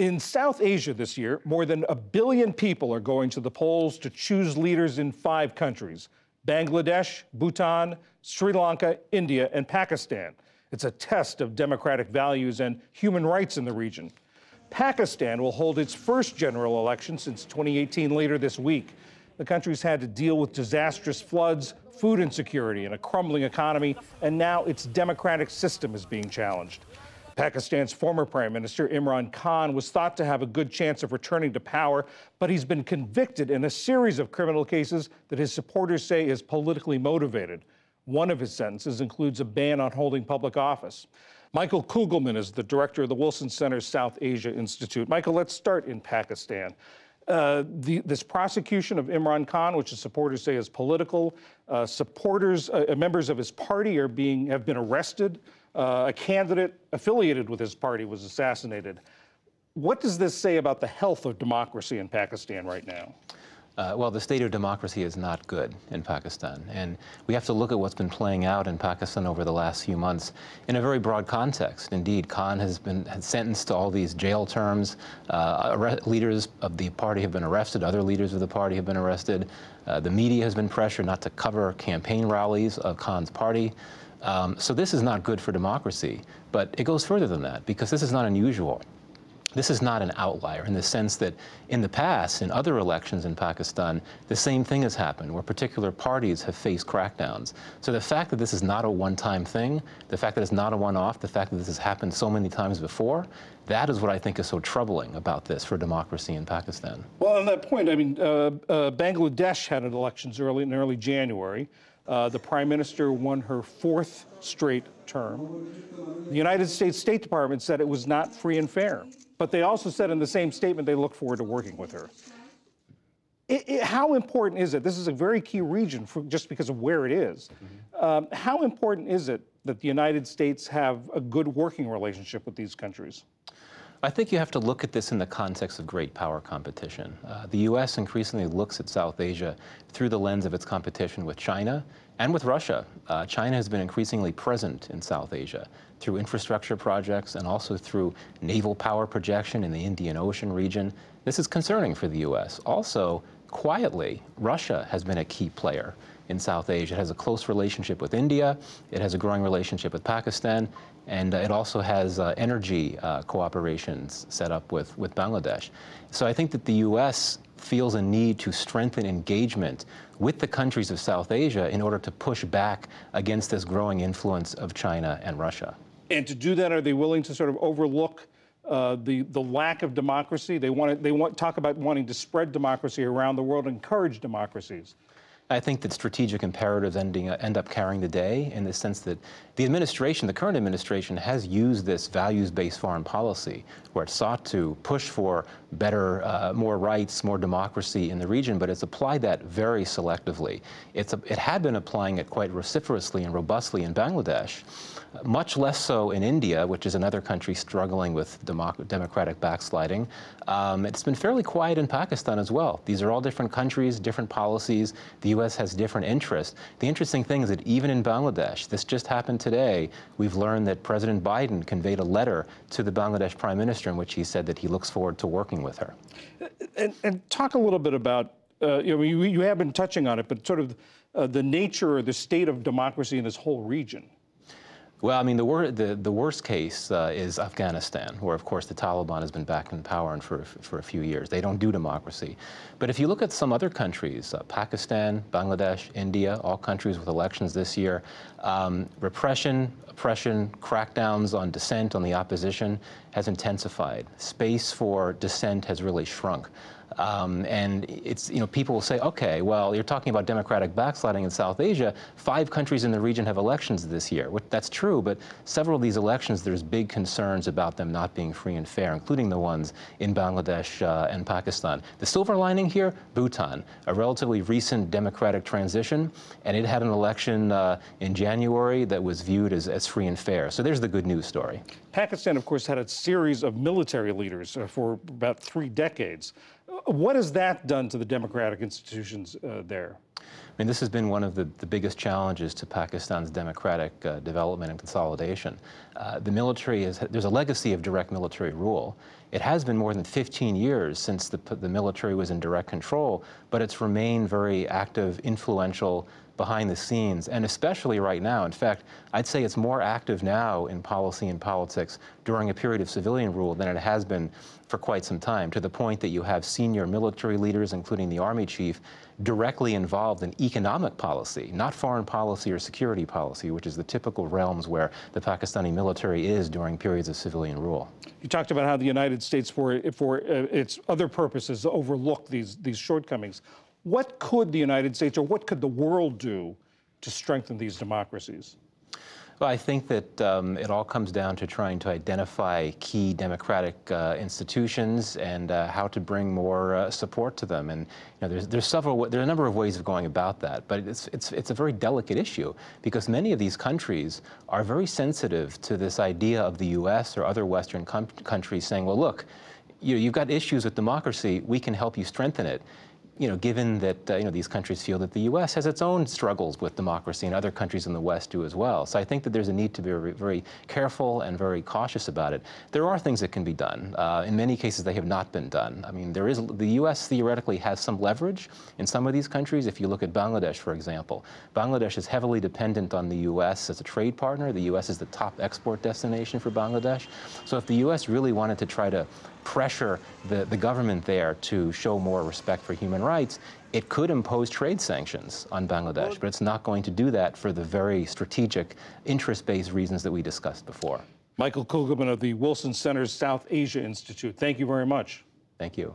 In South Asia this year, more than 1 billion people are going to the polls to choose leaders in 5 countries: Bangladesh, Bhutan, Sri Lanka, India, and Pakistan. It's a test of democratic values and human rights in the region. Pakistan will hold its first general election since 2018 later this week. The country's had to deal with disastrous floods, food insecurity, and a crumbling economy, and now its democratic system is being challenged. Pakistan's former Prime Minister Imran Khan was thought to have a good chance of returning to power, but he's been convicted in a series of criminal cases that his supporters say is politically motivated. One of his sentences includes a ban on holding public office. Michael Kugelman is the director of the Wilson Center's South Asia Institute. Michael, let's start in Pakistan. This prosecution of Imran Khan, which his supporters say is political, members of his party have been arrested. A candidate affiliated with his party was assassinated. What does this say about the health of democracy in Pakistan right now? Well, the state of democracy is not good in Pakistan, and we have to look at what's been playing out in Pakistan over the last few months in a very broad context. Indeed, Khan has been sentenced to all these jail terms. Leaders of the party have been arrested. Other leaders of the party have been arrested. The media has been pressured not to cover campaign rallies of Khan's party. So this is not good for democracy, but it goes further than that, because this is not unusual. This is not an outlier in the sense that in the past, in other elections in Pakistan, the same thing has happened, where particular parties have faced crackdowns. So the fact that this is not a one-time thing, the fact that it's not a one-off, the fact that this has happened so many times before, that is what I think is so troubling about this for democracy in Pakistan. Well, on that point, I mean, Bangladesh had elections in early January. The Prime Minister won her 4th straight term. The United States State Department said it was not free and fair. But they also said in the same statement they look forward to working with her. How important is it? This is a very key region just because of where it is. How important is it that the United States have a good working relationship with these countries? I think you have to look at this in the context of great power competition. The U.S. increasingly looks at South Asia through the lens of its competition with China and with Russia. China has been increasingly present in South Asia through infrastructure projects and also through naval power projection in the Indian Ocean region. This is concerning for the U.S. Also, quietly, Russia has been a key player in South Asia. It has a close relationship with India. It has a growing relationship with Pakistan. And it also has energy cooperations set up with Bangladesh. So I think that the U.S. feels a need to strengthen engagement with the countries of South Asia in order to push back against this growing influence of China and Russia. And to do that, are they willing to sort of overlook the lack of democracy? They talk about wanting to spread democracy around the world, encourage democracies. I think that strategic imperatives end up carrying the day in the sense that the administration, the current administration, has used this values-based foreign policy where it sought to push for better, more rights, more democracy in the region, but it's applied that very selectively. It had been applying it quite vociferously and robustly in Bangladesh, much less so in India, which is another country struggling with democratic backsliding. It's been fairly quiet in Pakistan as well. These are all different countries, different policies. The U.S. has different interests. The interesting thing is that even in Bangladesh, this just happened today, we've learned that President Biden conveyed a letter to the Bangladesh Prime Minister in which he said that he looks forward to working with her. And talk a little bit about, you have been touching on it, but sort of the nature or the state of democracy in this whole region. Well, I mean, the worst case is Afghanistan, where, of course, the Taliban has been back in power for a few years. They don't do democracy. But if you look at some other countries, Pakistan, Bangladesh, India, all countries with elections this year, repression, oppression, crackdowns on dissent, on the opposition has intensified. Space for dissent has really shrunk. And it's, people will say, okay, well, you're talking about democratic backsliding in South Asia. 5 countries in the region have elections this year. That's true, but several of these elections, there's big concerns about them not being free and fair, including the ones in Bangladesh and Pakistan. The silver lining here, Bhutan, a relatively recent democratic transition, and it had an election in January that was viewed as free and fair. So there's the good news story. Pakistan, of course, had a series of military leaders for about 3 decades. What has that done to the democratic institutions there? I mean, this has been one of the biggest challenges to Pakistan's democratic development and consolidation. The military there's a legacy of direct military rule. It has been more than 15 years since the military was in direct control, but it's remained very active, influential behind the scenes, and especially right now. In fact, I'd say it's more active now in policy and politics during a period of civilian rule than it has been for quite some time, to the point that you have senior military leaders, including the Army chief, directly involved in economic policy, not foreign policy or security policy, which is the typical realms where the Pakistani military is during periods of civilian rule. You talked about how the United States, for its other purposes, overlooked these shortcomings. What could the United States or what could the world do to strengthen these democracies? Well, I think that it all comes down to trying to identify key democratic institutions and how to bring more support to them. And there are a number of ways of going about that, but it's a very delicate issue because many of these countries are very sensitive to this idea of the U.S. or other Western countries saying, well, look, you've got issues with democracy, we can help you strengthen it. Given that these countries feel that the U.S. has its own struggles with democracy, and other countries in the West do as well. So I think that there's a need to be very careful and very cautious about it. There are things that can be done. In many cases, they have not been done. I mean, the U.S. theoretically has some leverage in some of these countries. If you look at Bangladesh, for example, Bangladesh is heavily dependent on the U.S. as a trade partner. The U.S. is the top export destination for Bangladesh. So if the U.S. really wanted to try to pressure the government there to show more respect for human rights, it could impose trade sanctions on Bangladesh, but it's not going to do that for the very strategic, interest-based reasons that we discussed before. Michael Kugelman of the Wilson Center's South Asia Institute, thank you very much. Thank you.